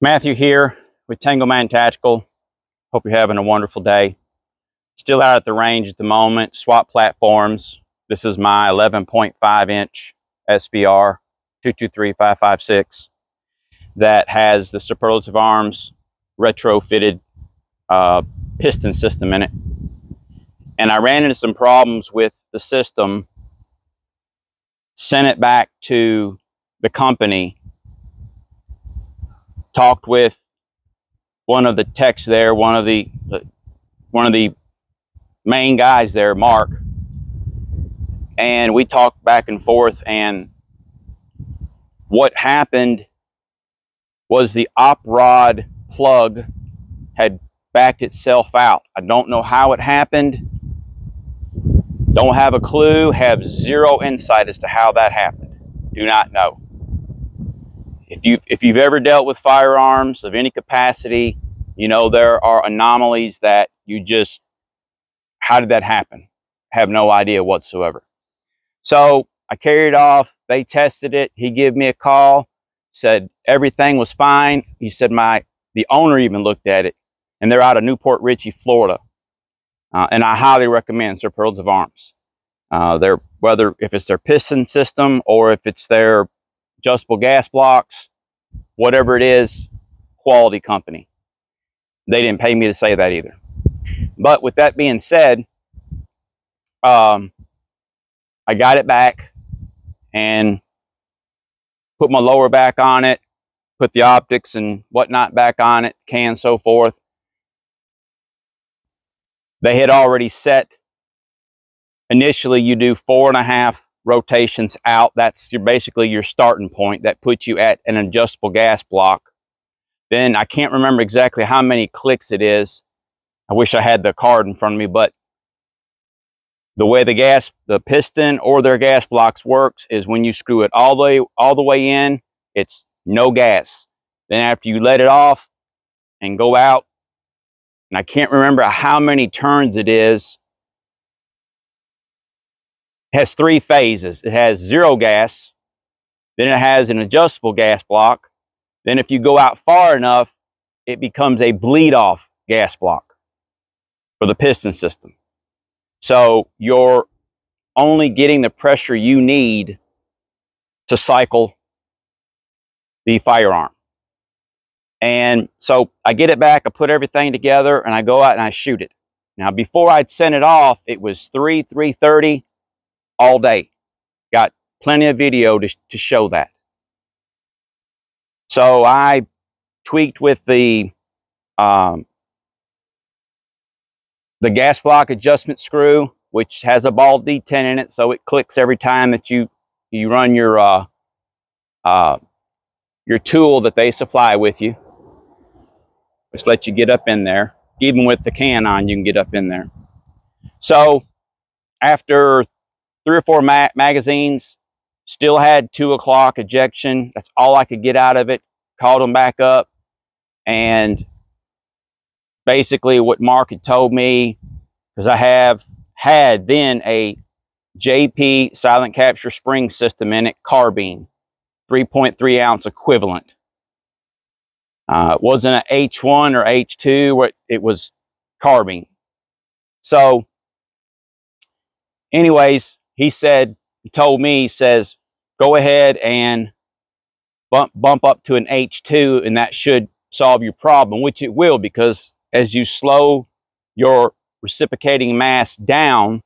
Matthew here with Tangleman Tactical. Hope you're having a wonderful day. Still out at the range at the moment, swap platforms. This is my 11.5 inch SBR 223556 that has the Superlative Arms retrofitted piston system in it. And I ran into some problems with the system, sent it back to the company, talked with one of the techs there, one of the main guys there, Mark, and we talked back and forth, and what happened was the op rod plug had backed itself out. I don't know how it happened. Don't have a clue. Have zero insight as to how that happened. Do not know. If you've ever dealt with firearms of any capacity, you know there are anomalies that you just, how did that happen? Have no idea whatsoever. So I carried it off. They tested it. He gave me a call, said everything was fine. He said the owner even looked at it, and they're out of Newport Richey, Florida. And I highly recommend Superlative Arms. Whether if it's their piston system or if it's their adjustable gas blocks, whatever it is, quality company. They didn't pay me to say that either. But with that being said, I got it back and put my lower back on it, put the optics and whatnot back on it, can, so forth. They had already set, initially you do 4.5 rotations out. That's basically your starting point. That puts you at an adjustable gas block. Then I can't remember exactly how many clicks it is. I wish I had the card in front of me, but the way the piston or their gas blocks works is when you screw it all the way in, it's no gas. Then after you let it off and go out, and I can't remember how many turns it is. It has 3 phases. It has 0 gas, then it has an adjustable gas block. Then if you go out far enough, it becomes a bleed off gas block for the piston system. So you're only getting the pressure you need to cycle the firearm. And so I get it back, I put everything together, and I go out and I shoot it. Now, before I'd sent it off, it was 3:30 all day. Got plenty of video to show that. So I tweaked with the gas block adjustment screw, which has a ball D10 in it, so it clicks every time that you run your tool that they supply with you. Just let you get up in there. Even with the can on, you can get up in there. So after 3 or 4 magazines, still had 2 o'clock ejection. That's all I could get out of it. Called them back up, and basically what Mark had told me, because I had then a JP silent capture spring system in it, carbine, 3.3 ounce equivalent. It wasn't an H1 or H2, it was carbine. So anyways, he told me, he says, go ahead and bump up to an H2, and that should solve your problem, which it will, because as you slow your reciprocating mass down,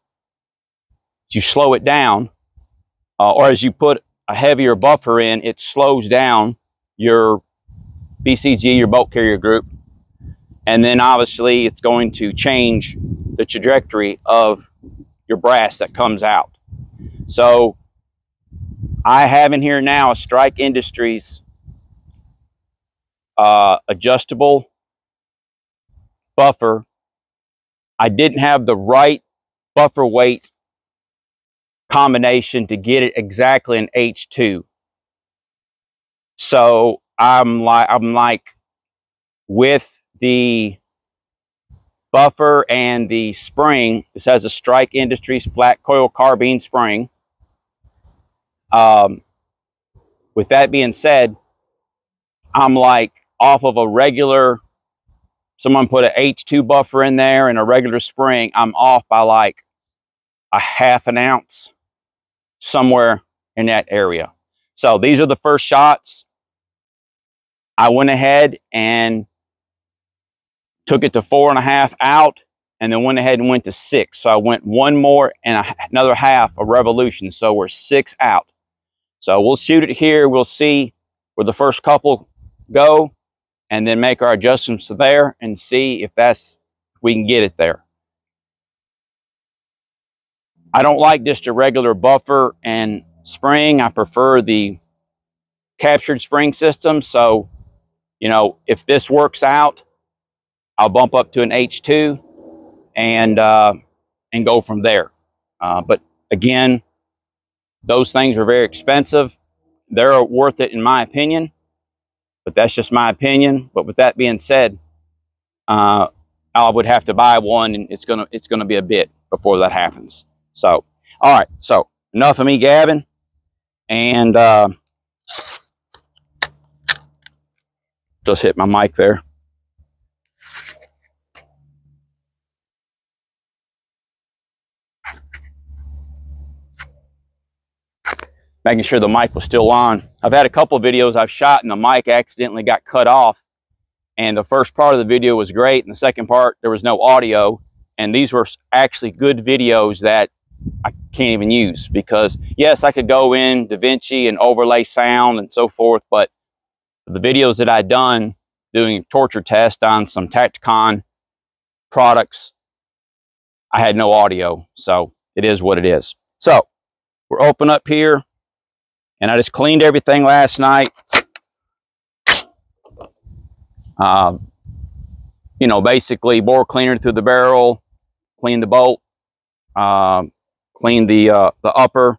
as you slow it down, or as you put a heavier buffer in, it slows down your BCG, your bolt carrier group, and then obviously it's going to change the trajectory of your brass that comes out. So I have in here now a Strike Industries adjustable buffer. I didn't have the right buffer weight combination to get it exactly an H2. So I'm like with the buffer and the spring. This has a Strike Industries flat coil carbine spring. With that being said, I'm like off of a regular, someone put an H2 buffer in there and a regular spring, I'm off by like a half an ounce, somewhere in that area. So these are the first shots. I went ahead and took it to 4.5 out, and then went ahead and went to 6. So I went one more and another half a revolution. So we're 6 out. So we'll shoot it here. We'll see where the first couple go, and then make our adjustments to there and see if we can get it there. I don't like just a regular buffer and spring. I prefer the captured spring system. So, you know, if this works out, I'll bump up to an H2 and go from there. But again, those things are very expensive. They're worth it in my opinion, but that's just my opinion. But with that being said, I would have to buy one, and it's gonna be a bit before that happens. So, all right. So enough of me gabbing, and just hit my mic there. Making sure the mic was still on. I've had a couple of videos I've shot and the mic accidentally got cut off. And the first part of the video was great, and the second part, there was no audio. And these were actually good videos that I can't even use, because yes, I could go in DaVinci and overlay sound and so forth, but the videos that I'd done doing a torture test on some Tacticon products, I had no audio. So it is what it is. So we're open up here. And I just cleaned everything last night. You know, basically bore cleaner through the barrel, clean the bolt, clean the upper,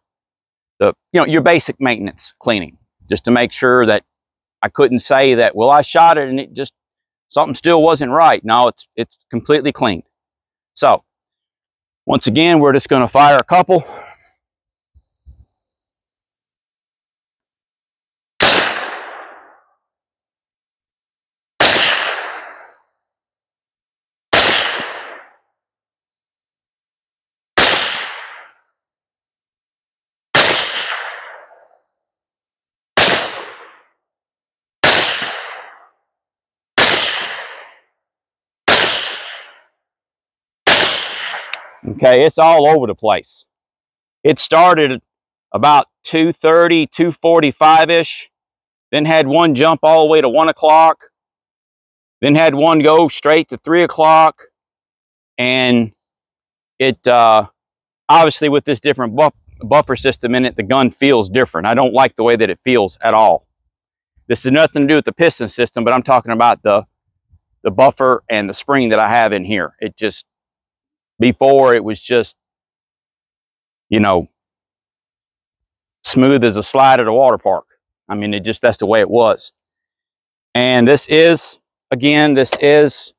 you know, your basic maintenance cleaning, just to make sure that I couldn't say that, well, I shot it and it just, something still wasn't right. No, it's completely cleaned. So once again, we're just going to fire a couple. Okay, it's all over the place. It started about 2:30, 2:45-ish. Then had one jump all the way to 1 o'clock. Then had one go straight to 3 o'clock. And it, obviously with this different buffer system in it, the gun feels different. I don't like the way that it feels at all. This has nothing to do with the piston system, but I'm talking about the buffer and the spring that I have in here. It just, before it was just, you know, smooth as a slide at a water park. I mean, that's the way it was. And this is, again, this is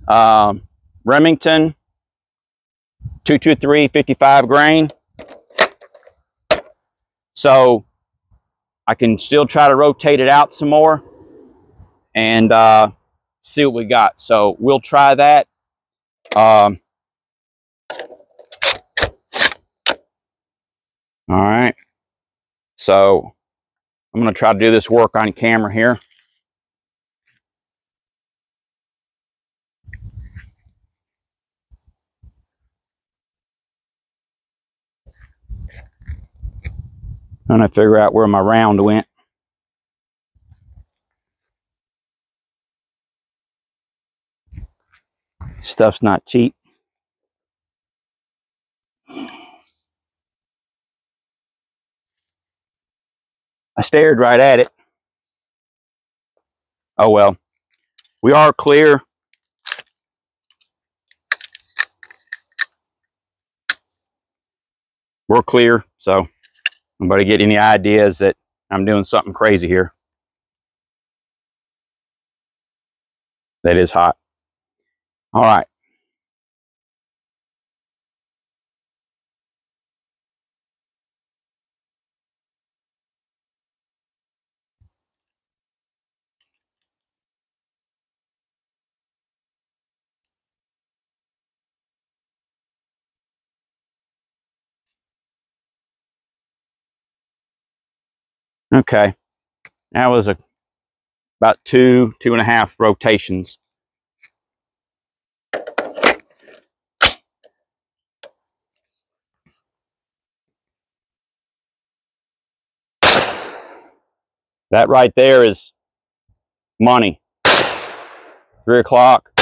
Remington 223 55 grain. So I can still try to rotate it out some more and see what we got. So we'll try that. All right. So I'm going to try to do this work on camera here. I'm going to figure out where my round went. Stuff's not cheap. I stared right at it. Oh well. We are clear. We're clear, so nobody get any ideas that I'm doing something crazy here. That is hot. All right. Okay, that was about 2.5 rotations. That right there is money. 3 o'clock,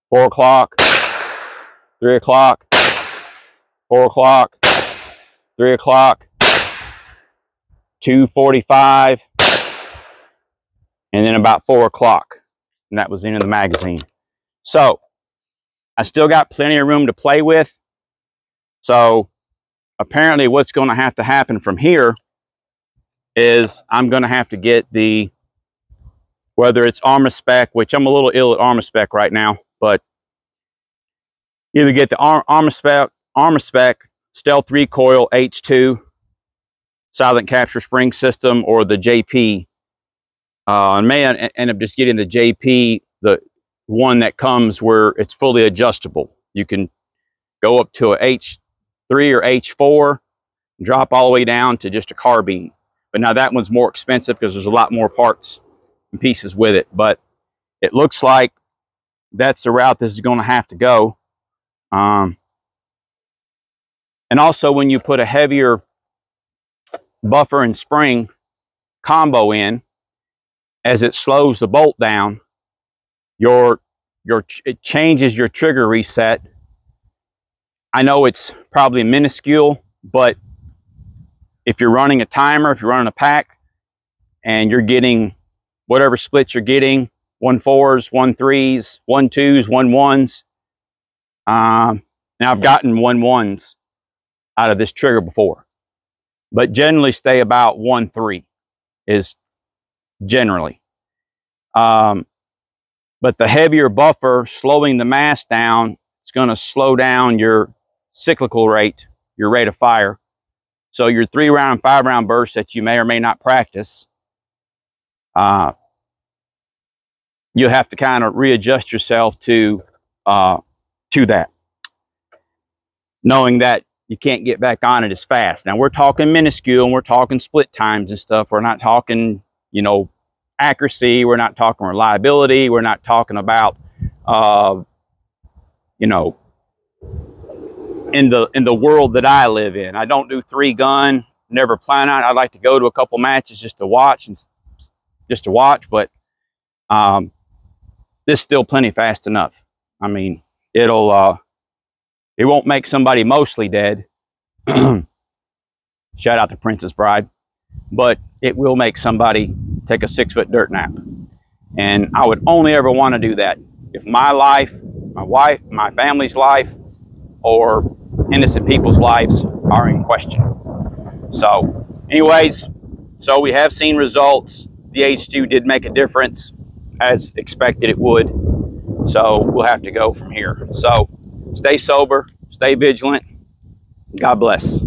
4 o'clock, 3 o'clock, 4 o'clock, 3 o'clock, 2:45, and then about 4 o'clock. And that was the end of the magazine. So I still got plenty of room to play with. So apparently what's going to happen from here is I'm going to have to get the, whether it's Armor Spec, which I'm a little ill at Armor Spec right now, but either get the Armor Spec Stealth Recoil H2 Silent Capture Spring System, or the JP. I may end up just getting the JP, the one that comes where it's fully adjustable. You can go up to a H3 or H4, drop all the way down to just a carbine. But now that one's more expensive because there's a lot more parts and pieces with it. But it looks like that's the route this is going to have to go. And also, when you put a heavier buffer and spring combo in, as it slows the bolt down, it changes your trigger reset. I know it's probably minuscule, but if you're running a timer, if you're running a pack, and you're getting whatever splits you're getting, 1.4s, 1.3s, 1.2s, 1.1s. Now I've gotten 1.1s out of this trigger before, but generally stay about 1.3 is generally. But the heavier buffer slowing the mass down, it's going to slow down your cyclical rate, your rate of fire. So your 3-round, 5-round bursts that you may or may not practice, you have to kind of readjust yourself to that, knowing that you can't get back on it as fast. Now we're talking minuscule, and we're talking split times and stuff. We're not talking, you know, accuracy. We're not talking reliability. We're not talking about, you know, in the world that I live in. I don't do 3-gun. Never plan on it. I'd like to go to a couple matches just to watch but this is still plenty fast enough. I mean, it won't make somebody mostly dead. Shout out to Princess Bride. But it will make somebody take a 6-foot dirt nap. And I would only ever want to do that if my life, my wife, my family's life, or innocent people's lives are in question. So anyways, so we have seen results. The H2 did make a difference, as expected it would. So we'll have to go from here. So stay sober, stay vigilant. God bless.